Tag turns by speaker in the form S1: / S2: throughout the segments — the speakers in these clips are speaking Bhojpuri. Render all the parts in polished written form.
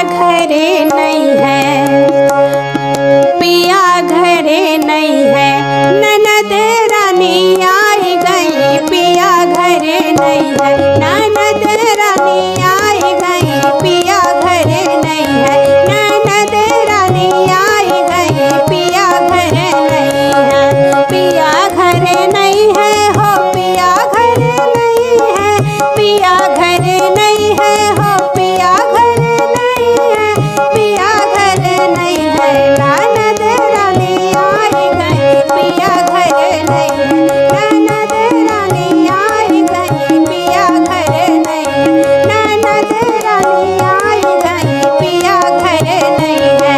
S1: घरे नहीं है, पिया घरे नहीं है, ननद रानी आई गई, पिया घरे नहीं है, ननद रानी आई गई, पिया घरे नहीं है, ननद रानी आई गई, पिया घरे नहीं है, पिया घरे नहीं है, हो पिया घरे नहीं है, पिया घरे नहीं है, हो पिया घरे नहीं है, पिया घरे नहीं है, ननद रानी आई गई, पिया घरे नहीं है, ननद रानी आई गई, पिया घरे नहीं है, ननद रानी आई गई, पिया घरे नहीं है।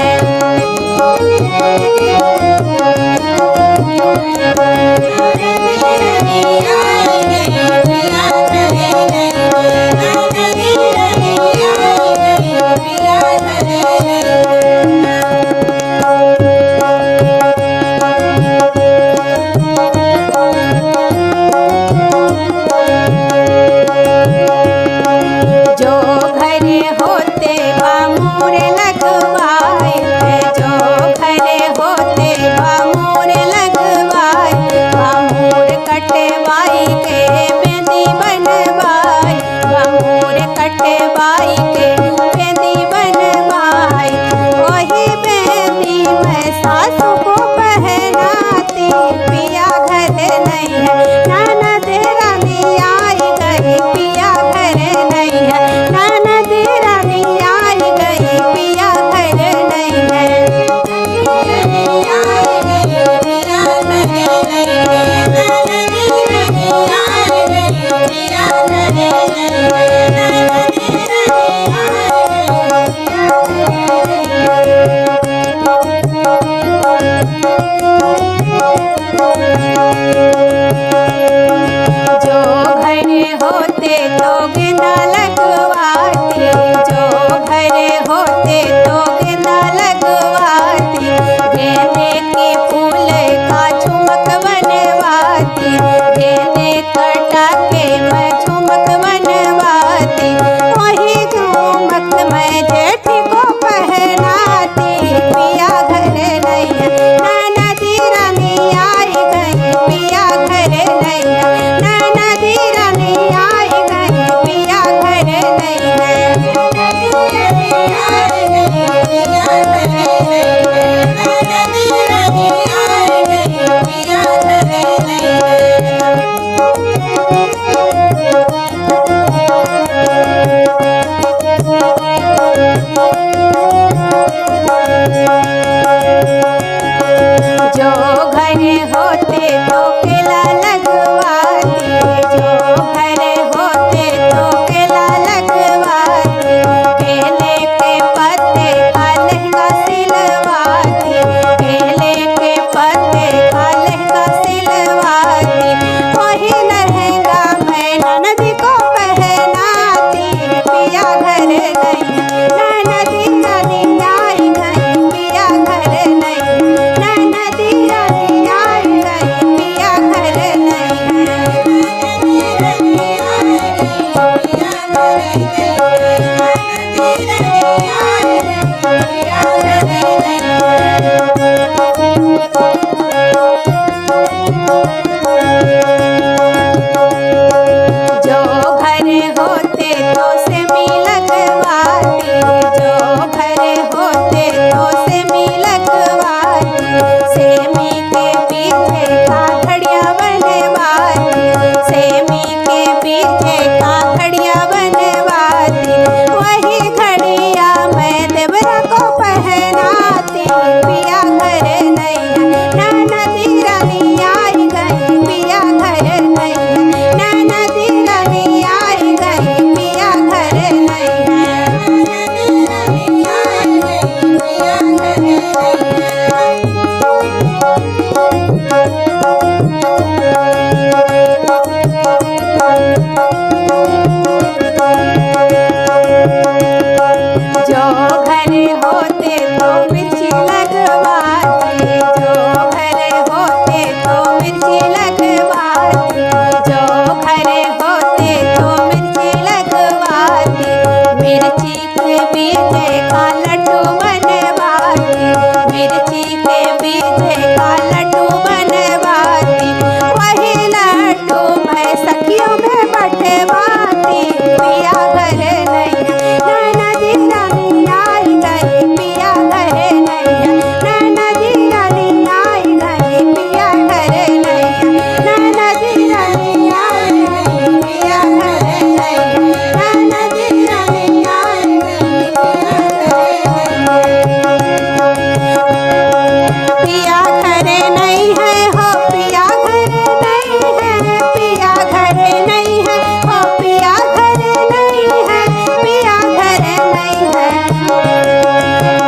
S1: जो घरे होते बामूर लगवाए थे, जो घरे होते बामूर लगवाए, बामूर कटवाई के बेंदी बनवाई, बामूर कटवाई के बेंदी बनवाई, वही बेंदी मैं सासू को पहनाती, पिया घरे नहीं है, ननद रानी आई गई, पिया घरे नहीं है, ननद रानी आई गई, पिया घरे नहीं है। जो घरे होते तो गेंदा लगवाती, जो घरे होते तो गेंदा लगवाती, गेंदे के फूल का झुमक बनवाती, गेंदे कटा के मैं झुमक बनवाती, वही झुमक मैं जेठ को पहनाती, पिया घरे नहीं है, ननद रानी आई गई, पिया घरे नहीं है, ननद रानी आई गई, पिया घरे नहीं है। जो घरे होते तो केला लगवाती, जो घरे होते तो केला लगवाती, केले के पत्ते का लहंगा सिलवाती, केले के पत्ते का लहंगा सिलवाती, वही लहंगा मैं ननद को पहनाती, पिया घरे नहीं है, ननद रानी आई गई, पिया घरे नहीं है, ननद रानी आई गई, पिया घरे नहीं जो घरे होते तो सेमी लगवाती, जो घरे होते तो सेमी लगवाती, सेमी के पीछे काकड़िया बनवाती, सेमी के पीछे काकड़िया बनवाती, वही घड़िया मैं देवरा को पहनाती, पिया घरे नहीं है, ननद रानी आई गई, पिया घरे नहीं है, ननद रानी आई गई, पिया घरे नहीं है। जो घरे होते तो मिर्ची लगवाती, जो घरे होते तो मिर्ची लगवाती, जो घरे होते तो मिर्ची लगवाती, मिर्ची के बीज का लड्डू बनवाती, मिर्ची के बीज का लड्डू बनवाती, वही लड्डू मैं सखियों में बंटवाती। पिया घर नहीं है, नदी रानी आई गई, पिया घर नहीं है, नदी रानी आई गई, पिया घर नहीं है, नदी रानी आई गई, पिया घर नहीं है, नदी रानी आई गई, पिया घर नहीं है, हो पिया घर नहीं है, पिया घर नहीं है, हो पिया घर नहीं है, पिया घर नहीं है,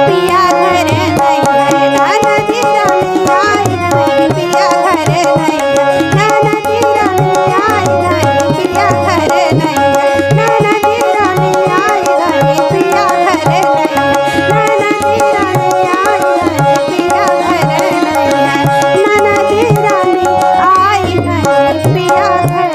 S1: पिया घर नहीं है, नदी रानी आई गई, पिया घर नहीं है, नदी रानी आई गई, पिया घर नहीं है, नदी रानी आई गई, पिया घर नहीं है, नदी रानी आई गई, पिया घर नहीं है, नदी रानी आई गई, पिया घर